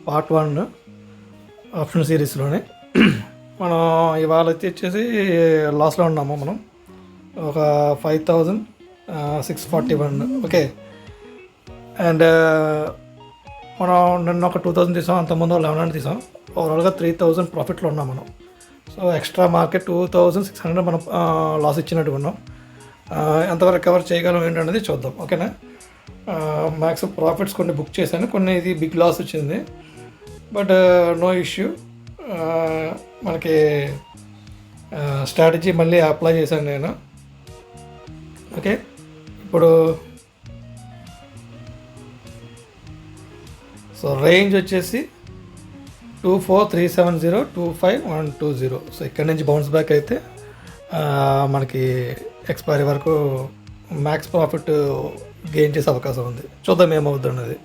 Part 1 option సిరీస్లోనే. మనం ఇవాళ వచ్చేసి లాస్లో ఉన్నాము. మనం ఒక 5641. ఓకే. అండ్ మనం నిన్న ఒక 2000 తీసాం, అంతకుముందు 1100 తీసాం. ఓవరాల్గా 3000 ప్రాఫిట్లో ఉన్నాం మనం. సో ఎక్స్ట్రా మార్కెట్ 2600 మనం లాస్ ఇచ్చినట్టుగా ఉన్నాం. ఎంతవరకు రికవర్ చేయగలం ఏంటనేది చూద్దాం. ఓకేనా. మ్యాక్సిమం ప్రాఫిట్స్ కొన్ని బుక్ చేశాను, కొన్ని ఇది బిగ్ లాస్ వచ్చింది. But no issue. మనకి స్ట్రాటజీ మళ్ళీ అప్లై చేశాను నేను. ఓకే. ఇప్పుడు సో రేంజ్ వచ్చేసి 24370, 25120. సో ఇక్కడ నుంచి బౌన్స్ బ్యాక్ అయితే మనకి ఎక్స్పైరీ వరకు మ్యాక్స్ ప్రాఫిట్ గెయిన్ చేసే అవకాశం ఉంది. చూద్దాం ఏమవుతుంది అన్నది.